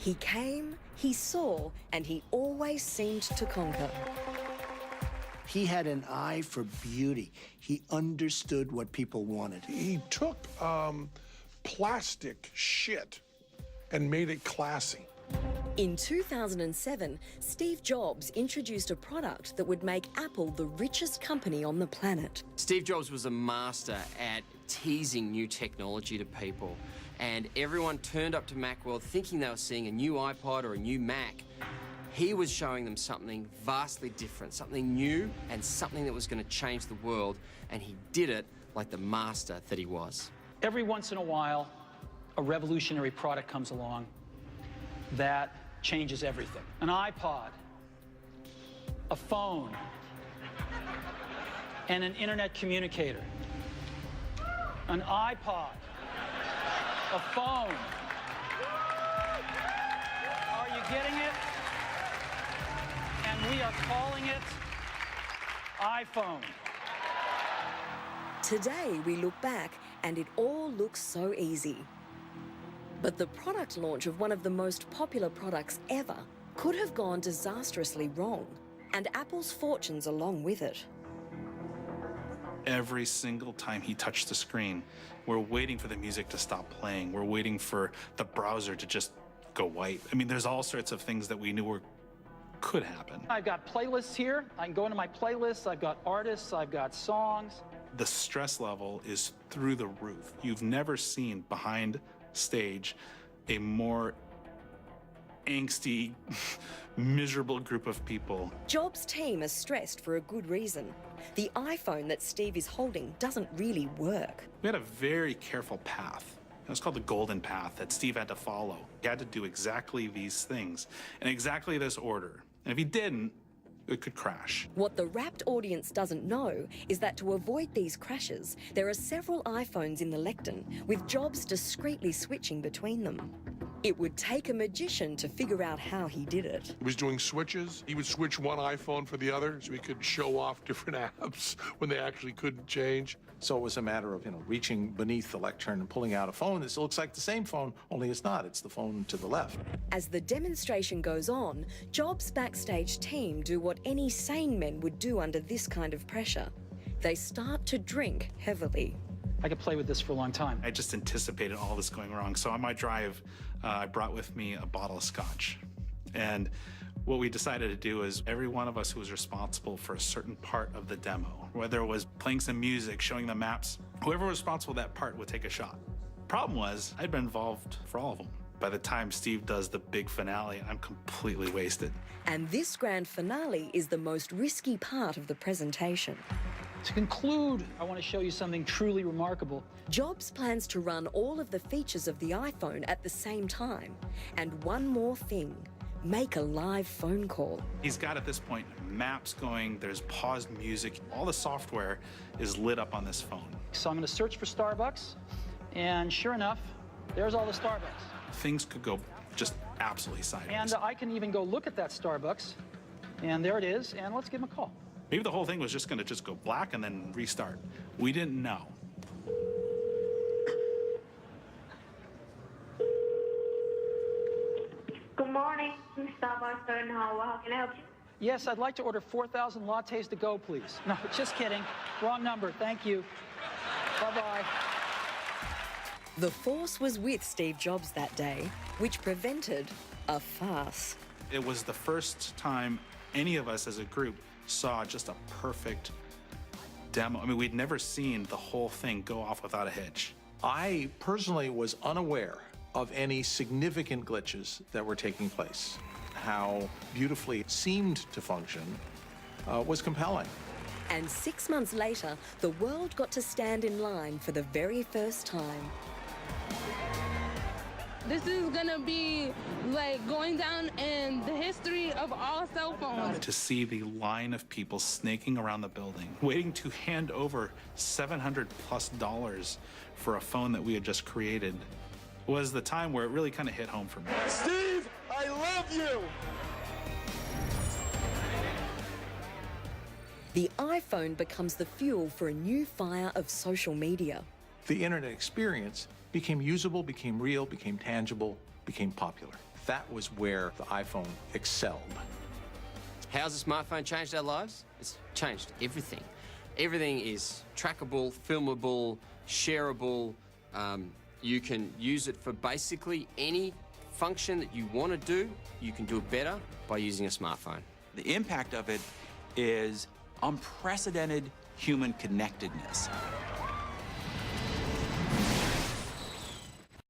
He came, he saw, and he always seemed to conquer. He had an eye for beauty. He understood what people wanted. He took plastic shit and made it classy. In 2007, Steve Jobs introduced a product that would make Apple the richest company on the planet. Steve Jobs was a master at teasing new technology to people, and everyone turned up to Macworld thinking they were seeing a new iPod or a new Mac. He was showing them something vastly different, something new and something that was going to change the world, and he did it like the master that he was. Every once in a while, a revolutionary product comes along that changes everything. An iPod, a phone, and an internet communicator. An iPod, a phone. Are you getting it? And we are calling it iPhone. Today, we look back and it all looks so easy. But the product launch of one of the most popular products ever could have gone disastrously wrong, and Apple's fortunes along with it. Every single time he touched the screen, we're waiting for the music to stop playing. We're waiting for the browser to just go white. I mean, there's all sorts of things that we knew could happen. I've got playlists here. I can go into my playlists. I've got artists. I've got songs. The stress level is through the roof. You've never seen behind stage a more angsty, miserable group of people. Jobs' team is stressed for a good reason. The iPhone that Steve is holding doesn't really work. We had a very careful path. It was called the golden path that Steve had to follow. He had to do exactly these things in exactly this order. And if he didn't, it could crash. What the rapt audience doesn't know is that to avoid these crashes, there are several iPhones in the lectern, with Jobs discreetly switching between them. It would take a magician to figure out how he did it. He was doing switches. He would switch one iPhone for the other so he could show off different apps when they actually couldn't change. So it was a matter of, reaching beneath the lectern and pulling out a phone that looks like the same phone, only it's not. It's the phone to the left. As the demonstration goes on, Jobs' backstage team do what any sane men would do under this kind of pressure. They start to drink heavily. I could play with this for a long time. I just anticipated all this going wrong. So on my drive, I brought with me a bottle of scotch. And what we decided to do is every one of us who was responsible for a certain part of the demo, whether it was playing some music, showing the maps, whoever was responsible for that part would take a shot. Problem was, I'd been involved for all of them. By the time Steve does the big finale, I'm completely wasted. And this grand finale is the most risky part of the presentation. To conclude, I want to show you something truly remarkable. Jobs plans to run all of the features of the iPhone at the same time. And one more thing, make a live phone call. He's got, at this point, maps going, there's paused music. All the software is lit up on this phone. So I'm going to search for Starbucks, and sure enough, there's all the Starbucks. Things could go just absolutely sideways. And I can even go look at that Starbucks, and there it is, and let's give him a call. Maybe the whole thing was just going to go black and then restart. We didn't know. Good morning, Starbucks. How can I help you? Yes, I'd like to order 4,000 lattes to go, please. No, just kidding. Wrong number. Thank you. Bye-bye. The Force was with Steve Jobs that day, which prevented a farce. It was the first time any of us as a group saw just a perfect demo. I mean, we'd never seen the whole thing go off without a hitch. I personally was unaware of any significant glitches that were taking place. How beautifully it seemed to function was compelling. And 6 months later, the world got to stand in line for the very first time. This is gonna be like going down in the history of all cell phones. To see the line of people snaking around the building, waiting to hand over $700+ for a phone that we had just created, was the time where it really kind of hit home for me. Steve, I love you! The iPhone becomes the fuel for a new fire of social media. The internet experience became usable, became real, became tangible, became popular. That was where the iPhone excelled. How's the smartphone changed our lives? It's changed everything. Everything is trackable, filmable, shareable. You can use it for basically any function that you want to do. You can do it better by using a smartphone. The impact of it is unprecedented human connectedness.